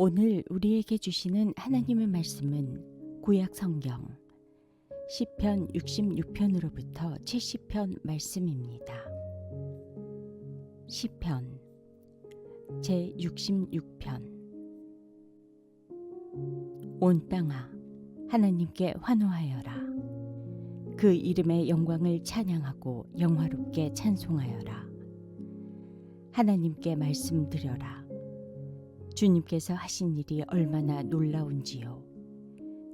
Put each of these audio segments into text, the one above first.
오늘 우리에게 주시는 하나님의 말씀은 구약 성경 시편 66편으로부터 70편 말씀입니다. 시편 제 66편. 온 땅아 하나님께 환호하여라. 그 이름의 영광을 찬양하고 영화롭게 찬송하여라. 하나님께 말씀드려라. 주님께서 하신 일이 얼마나 놀라운지요.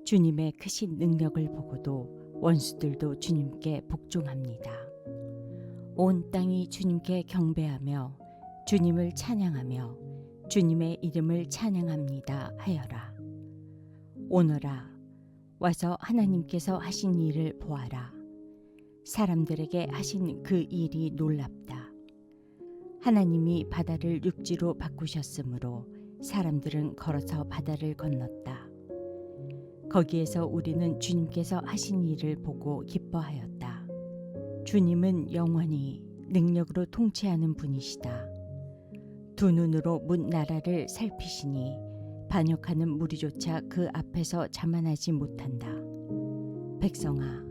주님의 크신 능력을 보고도 원수들도 주님께 복종합니다. 온 땅이 주님께 경배하며 주님을 찬양하며 주님의 이름을 찬양합니다 하여라. 오너라 와서 하나님께서 하신 일을 보아라. 사람들에게 하신 그 일이 놀랍다. 하나님이 바다를 육지로 바꾸셨으므로 사람들은 걸어서 바다를 건넜다. 거기에서 우리는 주님께서 하신 일을 보고 기뻐하였다. 주님은 영원히 능력으로 통치하는 분이시다. 두 눈으로 문 나라를 살피시니 반역하는 무리조차 그 앞에서 자만하지 못한다. 백성아,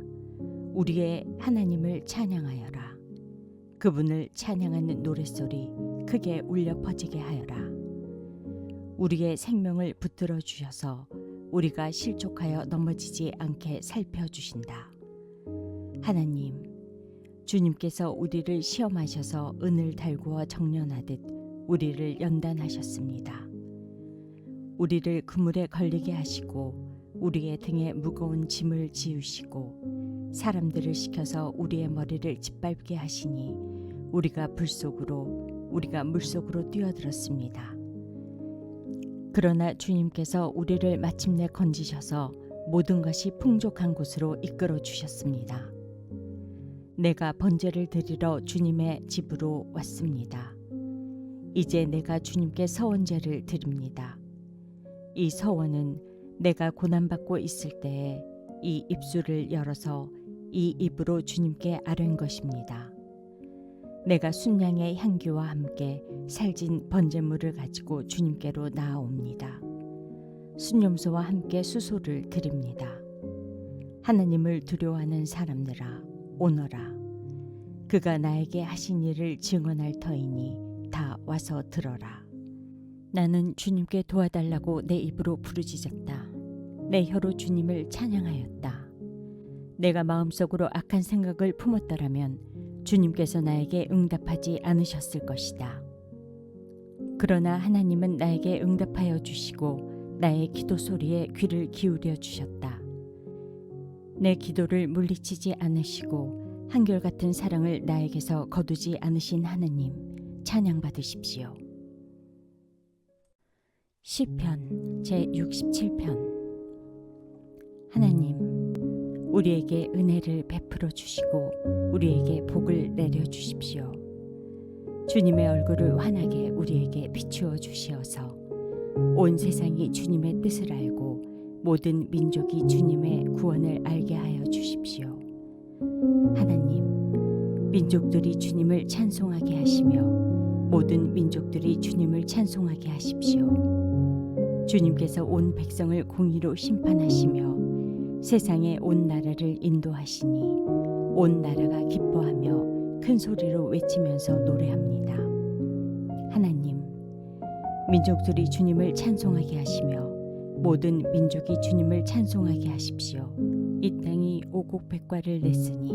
우리의 하나님을 찬양하여라. 그분을 찬양하는 노랫소리 크게 울려 퍼지게 하여라. 우리의 생명을 붙들어 주셔서 우리가 실족하여 넘어지지 않게 살펴주신다. 하나님, 주님께서 우리를 시험하셔서 은을 달구어 정련하듯 우리를 연단하셨습니다. 우리를 그물에 걸리게 하시고 우리의 등에 무거운 짐을 지우시고 사람들을 시켜서 우리의 머리를 짓밟게 하시니 우리가 물속으로 뛰어들었습니다. 그러나 주님께서 우리를 마침내 건지셔서 모든 것이 풍족한 곳으로 이끌어 주셨습니다. 내가 번제를 드리러 주님의 집으로 왔습니다. 이제 내가 주님께 서원제를 드립니다. 이 서원은 내가 고난받고 있을 때에 이 입술을 열어서 이 입으로 주님께 아뢰는 것입니다. 내가 순양의 향기와 함께 살진 번제물을 가지고 주님께로 나아옵니다. 순염소와 함께 수소를 드립니다. 하나님을 두려워하는 사람들아, 오너라. 그가 나에게 하신 일을 증언할 터이니 다 와서 들어라. 나는 주님께 도와달라고 내 입으로 부르짖었다. 내 혀로 주님을 찬양하였다. 내가 마음속으로 악한 생각을 품었더라면 주님께서 나에게 응답하지 않으셨을 것이다. 그러나 하나님은 나에게 응답하여 주시고 나의 기도 소리에 귀를 기울여 주셨다. 내 기도를 물리치지 않으시고 한결같은 사랑을 나에게서 거두지 않으신 하나님, 찬양받으십시오. 시편 제 67편. 하나님, 우리에게 은혜를 베풀어 주시고 우리에게 복을 내려 주십시오. 주님의 얼굴을 환하게 우리에게 비추어 주시어서 온 세상이 주님의 뜻을 알고 모든 민족이 주님의 구원을 알게 하여 주십시오. 하나님, 민족들이 주님을 찬송하게 하시며 모든 민족들이 주님을 찬송하게 하십시오. 주님께서 온 백성을 공의로 심판하시며 세상의 온 나라를 인도하시니 온 나라가 기뻐하며 큰 소리로 외치면서 노래합니다. 하나님, 민족들이 주님을 찬송하게 하시며 모든 민족이 주님을 찬송하게 하십시오. 이 땅이 오곡백과를 냈으니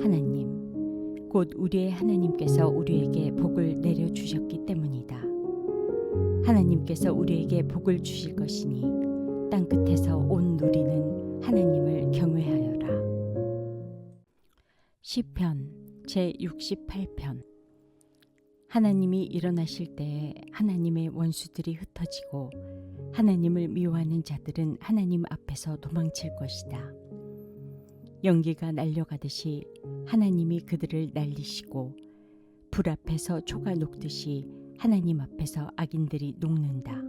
하나님, 곧 우리의 하나님께서 우리에게 복을 내려주셨기 때문이다. 하나님께서 우리에게 복을 주실 것이니 땅끝에서 온 누리는 하나님을 경외하여라. 시편 제 68편. 하나님이 일어나실 때에 하나님의 원수들이 흩어지고 하나님을 미워하는 자들은 하나님 앞에서 도망칠 것이다. 연기가 날려가듯이 하나님이 그들을 날리시고 불 앞에서 초가 녹듯이 하나님 앞에서 악인들이 녹는다.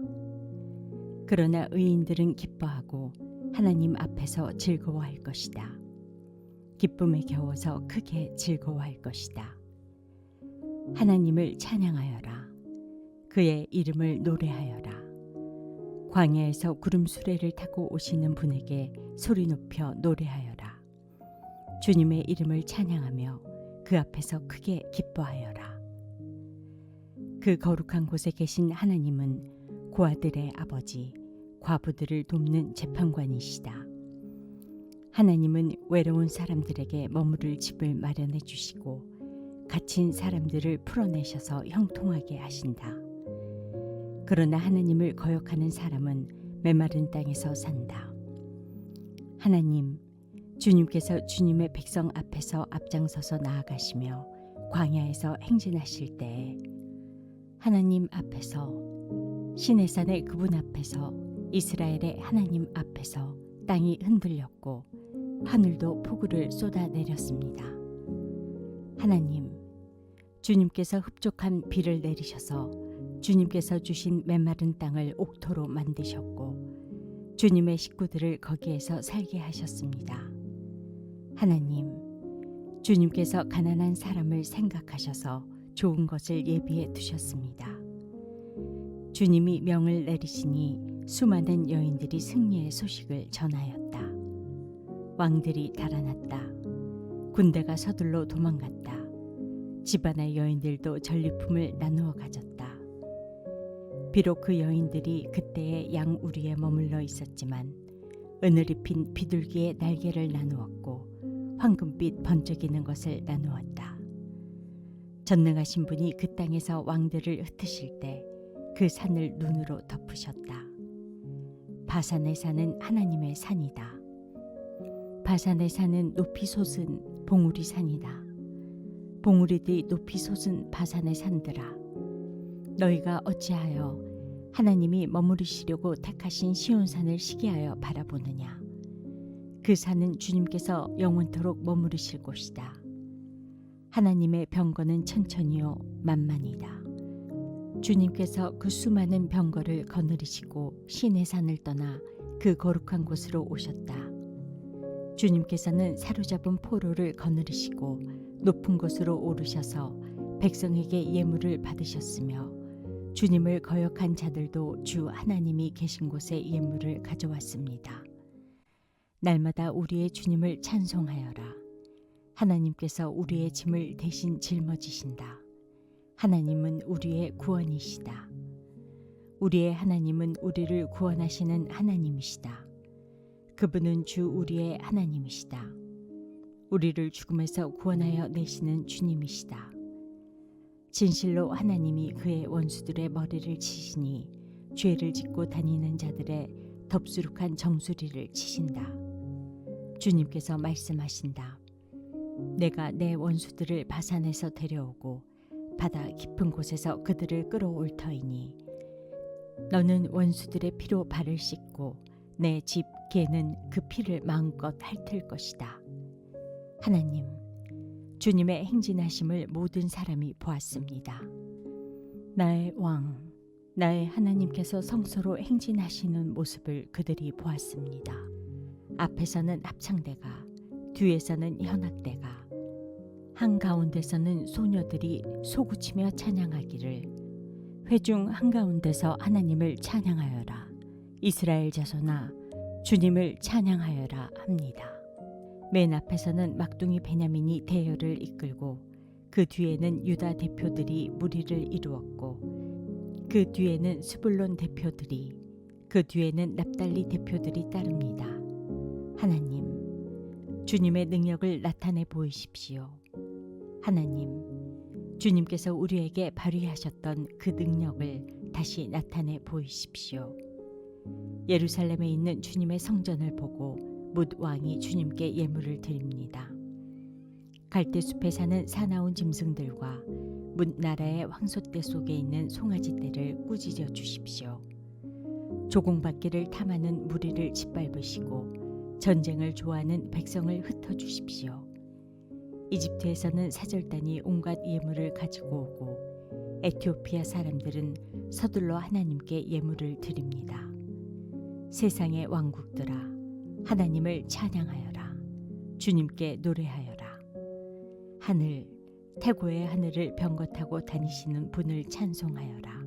그러나 의인들은 기뻐하고 하나님 앞에서 즐거워할 것이다. 기쁨에 겨워서 크게 즐거워할 것이다. 하나님을 찬양하여라. 그의 이름을 노래하여라. 광야에서 구름 수레를 타고 오시는 분에게 소리 높여 노래하여라. 주님의 이름을 찬양하며 그 앞에서 크게 기뻐하여라. 그 거룩한 곳에 계신 하나님은 고아들의 아버지, 과부들을 돕는 재판관이시다. 하나님은 외로운 사람들에게 머무를 집을 마련해 주시고 갇힌 사람들을 풀어내셔서 형통하게 하신다. 그러나 하나님을 거역하는 사람은 메마른 땅에서 산다. 하나님, 주님께서 주님의 백성 앞에서 앞장서서 나아가시며 광야에서 행진하실 때에 하나님 앞에서, 시내산의 그분 앞에서, 이스라엘의 하나님 앞에서 땅이 흔들렸고 하늘도 폭우를 쏟아내렸습니다. 하나님, 주님께서 흡족한 비를 내리셔서 주님께서 주신 메마른 땅을 옥토로 만드셨고 주님의 식구들을 거기에서 살게 하셨습니다. 하나님, 주님께서 가난한 사람을 생각하셔서 좋은 것을 예비해 두셨습니다. 주님이 명을 내리시니 수많은 여인들이 승리의 소식을 전하였다. 왕들이 달아났다. 군대가 서둘러 도망갔다. 집안의 여인들도 전리품을 나누어 가졌다. 비록 그 여인들이 그때의 양 우리에 머물러 있었지만 은을 입힌 비둘기의 날개를 나누었고 황금빛 번쩍이는 것을 나누었다. 전능하신 분이 그 땅에서 왕들을 흩으실 때 그 산을 눈으로 덮으셨다. 바산의 산은 하나님의 산이다. 바산의 산은 높이 솟은 봉우리 산이다. 봉우리들이 높이 솟은 바산의 산들아, 너희가 어찌하여 하나님이 머무르시려고 택하신 시온산을 시기하여 바라보느냐. 그 산은 주님께서 영원토록 머무르실 곳이다. 하나님의 병거는 천천히요 만만이다. 주님께서 그 수많은 병거를 거느리시고 시내산을 떠나 그 거룩한 곳으로 오셨다. 주님께서는 사로잡은 포로를 거느리시고 높은 곳으로 오르셔서 백성에게 예물을 받으셨으며 주님을 거역한 자들도 주 하나님이 계신 곳에 예물을 가져왔습니다. 날마다 우리의 주님을 찬송하여라. 하나님께서 우리의 짐을 대신 짊어지신다. 하나님은 우리의 구원이시다. 우리의 하나님은 우리를 구원하시는 하나님이시다. 그분은 주 우리의 하나님이시다. 우리를 죽음에서 구원하여 내시는 주님이시다. 진실로 하나님이 그의 원수들의 머리를 치시니 죄를 짓고 다니는 자들의 덥수룩한 정수리를 치신다. 주님께서 말씀하신다. 내가 내 원수들을 바산에서 데려오고 바다 깊은 곳에서 그들을 끌어올 터이니 너는 원수들의 피로 발을 씻고 내 집 개는 그 피를 마음껏 핥을 것이다. 하나님, 주님의 행진하심을 모든 사람이 보았습니다. 나의 왕, 나의 하나님께서 성소로 행진하시는 모습을 그들이 보았습니다. 앞에서는 합창대가, 뒤에서는 현악대가, 한가운데서는 소녀들이 소구치며 찬양하기를 회중 한가운데서 하나님을 찬양하여라. 이스라엘 자손아, 주님을 찬양하여라 합니다. 맨 앞에서는 막둥이 베냐민이 대열을 이끌고 그 뒤에는 유다 대표들이 무리를 이루었고 그 뒤에는 스불론 대표들이, 그 뒤에는 납달리 대표들이 따릅니다. 하나님, 주님의 능력을 나타내 보이십시오. 하나님, 주님께서 우리에게 발휘하셨던 그 능력을 다시 나타내 보이십시오. 예루살렘에 있는 주님의 성전을 보고 뭇 왕이 주님께 예물을 드립니다. 갈대숲에 사는 사나운 짐승들과 뭇 나라의 황소떼 속에 있는 송아지떼를 꾸짖어 주십시오. 조공받기를 탐하는 무리를 짓밟으시고 전쟁을 좋아하는 백성을 흩어주십시오. 이집트에서는 사절단이 온갖 예물을 가지고 오고 에티오피아 사람들은 서둘러 하나님께 예물을 드립니다. 세상의 왕국들아, 하나님을 찬양하여라. 주님께 노래하여라. 하늘, 태고의 하늘을 병거 타고 다니시는 분을 찬송하여라.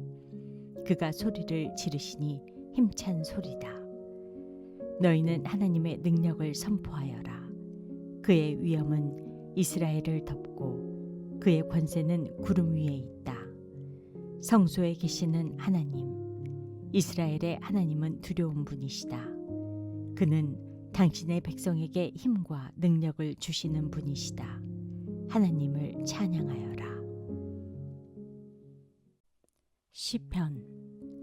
그가 소리를 지르시니 힘찬 소리다. 너희는 하나님의 능력을 선포하여라. 그의 위엄은 이스라엘을 덮고 그의 권세는 구름 위에 있다. 성소에 계시는 하나님, 이스라엘의 하나님은 두려운 분이시다. 그는 당신의 백성에게 힘과 능력을 주시는 분이시다. 하나님을 찬양하여라. 시편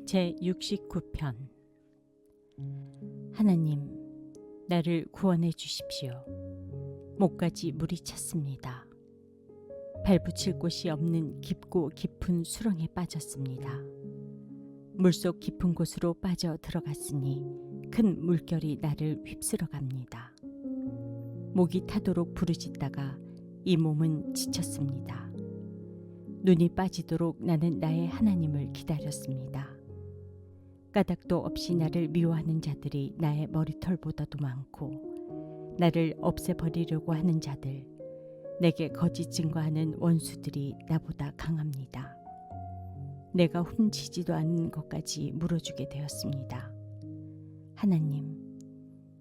제69편. 하나님, 나를 구원해 주십시오. 목까지 물이 찼습니다. 발붙일 곳이 없는 깊고 깊은 수렁에 빠졌습니다. 물속 깊은 곳으로 빠져 들어갔으니 큰 물결이 나를 휩쓸어 갑니다. 목이 타도록 부르짖다가 이 몸은 지쳤습니다. 눈이 빠지도록 나는 나의 하나님을 기다렸습니다. 까닭도 없이 나를 미워하는 자들이 나의 머리털보다도 많고, 나를 없애버리려고 하는 자들, 내게 거짓 증거하는 원수들이 나보다 강합니다. 내가 훔치지도 않은 것까지 물어주게 되었습니다. 하나님,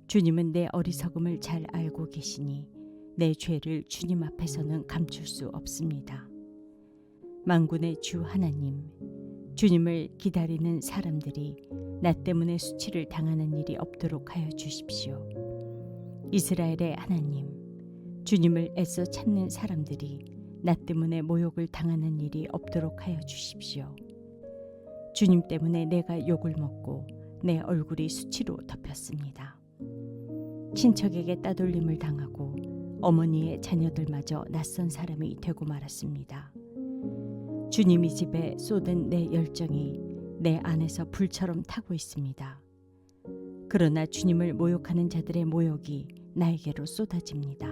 주님은 내 어리석음을 잘 알고 계시니 내 죄를 주님 앞에서는 감출 수 없습니다. 만군의 주 하나님, 주님을 기다리는 사람들이 나 때문에 수치를 당하는 일이 없도록 하여 주십시오. 이스라엘의 하나님, 주님을 애써 찾는 사람들이 나 때문에 모욕을 당하는 일이 없도록 하여 주십시오. 주님 때문에 내가 욕을 먹고 내 얼굴이 수치로 덮였습니다. 친척에게 따돌림을 당하고 어머니의 자녀들마저 낯선 사람이 되고 말았습니다. 주님이 집에 쏟은 내 열정이 내 안에서 불처럼 타고 있습니다. 그러나 주님을 모욕하는 자들의 모욕이 나에게로 쏟아집니다.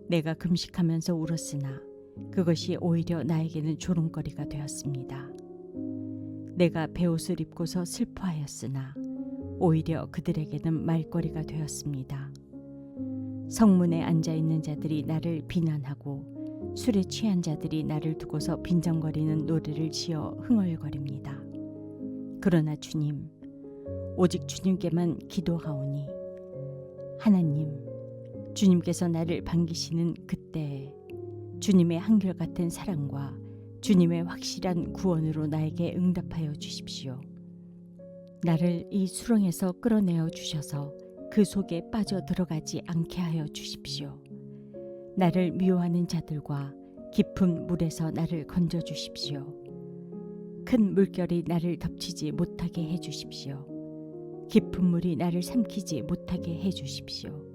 내가 금식하면서 울었으나 그것이 오히려 나에게는 조롱거리가 되었습니다. 내가 베옷을 입고서 슬퍼하였으나 오히려 그들에게는 말거리가 되었습니다. 성문에 앉아있는 자들이 나를 비난하고 술에 취한 자들이 나를 두고서 빈정거리는 노래를 지어 흥얼거립니다. 그러나 주님, 오직 주님께만 기도하오니 하나님, 주님께서 나를 반기시는 그때에 주님의 한결같은 사랑과 주님의 확실한 구원으로 나에게 응답하여 주십시오. 나를 이 수렁에서 끌어내어 주셔서 그 속에 빠져 들어가지 않게 하여 주십시오. 나를 미워하는 자들과 깊은 물에서 나를 건져 주십시오. 큰 물결이 나를 덮치지 못하게 해 주십시오. 깊은 물이 나를 삼키지 못하게 해 주십시오.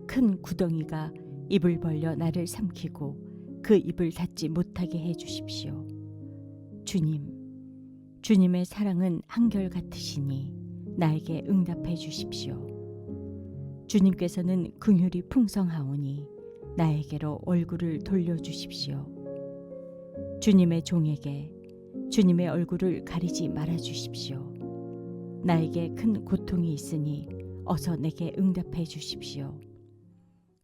큰 구덩이가 입을 벌려 나를 삼키고 그 입을 닫지 못하게 해 주십시오. 주님, 주님의 사랑은 한결같으시니 나에게 응답해 주십시오. 주님께서는 긍휼이 풍성하오니 나에게로 얼굴을 돌려주십시오. 주님의 종에게 주님의 얼굴을 가리지 말아 주십시오. 나에게 큰 고통이 있으니 어서 내게 응답해 주십시오.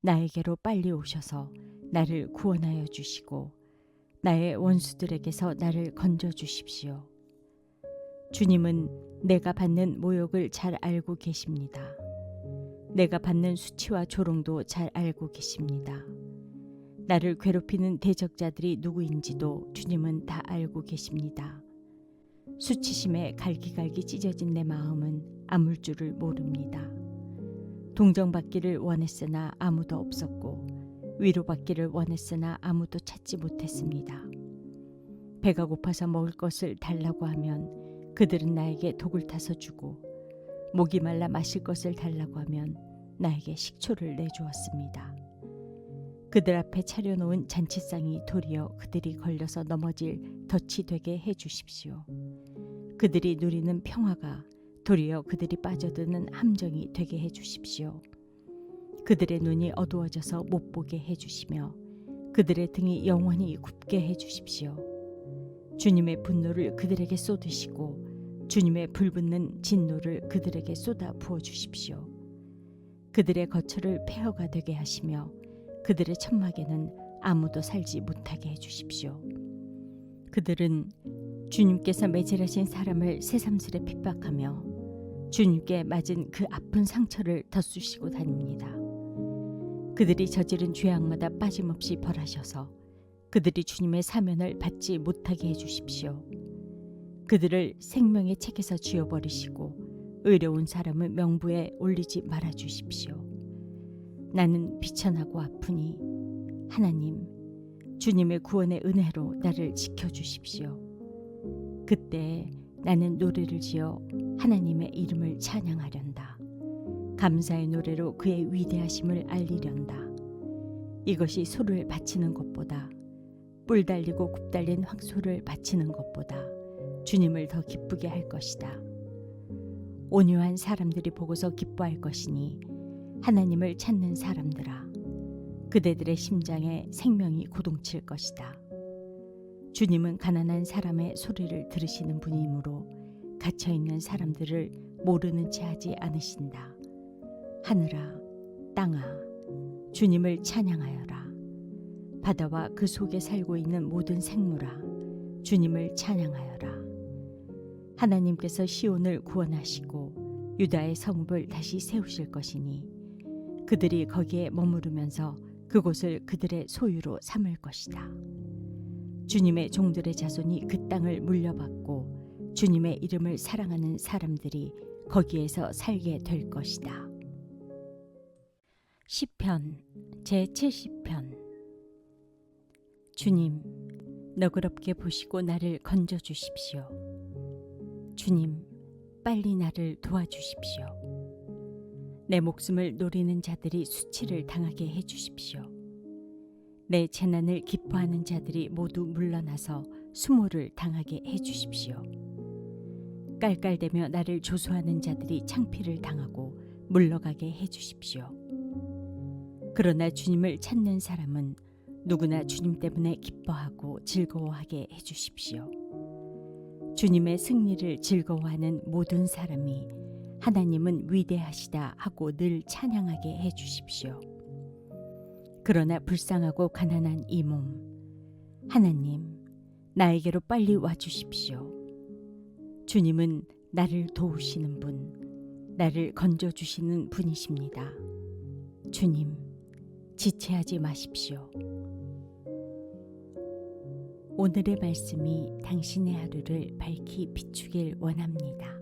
나에게로 빨리 오셔서 나를 구원하여 주시고 나의 원수들에게서 나를 건져 주십시오. 주님은 내가 받는 모욕을 잘 알고 계십니다. 내가 받는 수치와 조롱도 잘 알고 계십니다. 나를 괴롭히는 대적자들이 누구인지도 주님은 다 알고 계십니다. 수치심에 갈기갈기 찢어진 내 마음은 아물 줄을 모릅니다. 동정받기를 원했으나 아무도 없었고 위로받기를 원했으나 아무도 찾지 못했습니다. 배가 고파서 먹을 것을 달라고 하면 그들은 나에게 독을 타서 주고 목이 말라 마실 것을 달라고 하면 나에게 식초를 내주었습니다. 그들 앞에 차려놓은 잔치상이 도리어 그들이 걸려서 넘어질 덫이 되게 해주십시오. 그들이 누리는 평화가 도리어 그들이 빠져드는 함정이 되게 해주십시오. 그들의 눈이 어두워져서 못 보게 해주시며 그들의 등이 영원히 굽게 해주십시오. 주님의 분노를 그들에게 쏟으시고 주님의 불붙는 진노를 그들에게 쏟아 부어주십시오. 그들의 거처를 폐허가 되게 하시며 그들의 천막에는 아무도 살지 못하게 해주십시오. 그들은 주님께서 매질하신 사람을 새삼스레 핍박하며 주님께 맞은 그 아픈 상처를 덧쑤시고 다닙니다. 그들이 저지른 죄악마다 빠짐없이 벌하셔서 그들이 주님의 사면을 받지 못하게 해주십시오. 그들을 생명의 책에서 지워버리시고 의로운 사람을 명부에 올리지 말아주십시오. 나는 비천하고 아프니 하나님, 주님의 구원의 은혜로 나를 지켜주십시오. 그때 나는 노래를 지어 하나님의 이름을 찬양하련다. 감사의 노래로 그의 위대하심을 알리련다. 이것이 소를 바치는 것보다, 뿔 달리고 굽 달린 황소를 바치는 것보다 주님을 더 기쁘게 할 것이다. 온유한 사람들이 보고서 기뻐할 것이니 하나님을 찾는 사람들아, 그대들의 심장에 생명이 고동칠 것이다. 주님은 가난한 사람의 소리를 들으시는 분이므로 갇혀있는 사람들을 모르는 채 하지 않으신다. 하늘아, 땅아, 주님을 찬양하여라. 바다와 그 속에 살고 있는 모든 생물아, 주님을 찬양하여라. 하나님께서 시온을 구원하시고 유다의 성읍을 다시 세우실 것이니 그들이 거기에 머무르면서 그곳을 그들의 소유로 삼을 것이다. 주님의 종들의 자손이 그 땅을 물려받고 주님의 이름을 사랑하는 사람들이 거기에서 살게 될 것이다. 시편 제70편. 주님, 너그럽게 보시고 나를 건져 주십시오. 주님, 빨리 나를 도와주십시오. 내 목숨을 노리는 자들이 수치를 당하게 해주십시오. 내 재난을 기뻐하는 자들이 모두 물러나서 수모를 당하게 해주십시오. 깔깔대며 나를 조소하는 자들이 창피를 당하고 물러가게 해주십시오. 그러나 주님을 찾는 사람은 누구나 주님 때문에 기뻐하고 즐거워하게 해주십시오. 주님의 승리를 즐거워하는 모든 사람이 하나님은 위대하시다 하고 늘 찬양하게 해주십시오. 그러나 불쌍하고 가난한 이 몸, 하나님, 나에게로 빨리 와주십시오. 주님은 나를 도우시는 분, 나를 건져주시는 분이십니다. 주님, 지체하지 마십시오. 오늘의 말씀이 당신의 하루를 밝히 비추길 원합니다.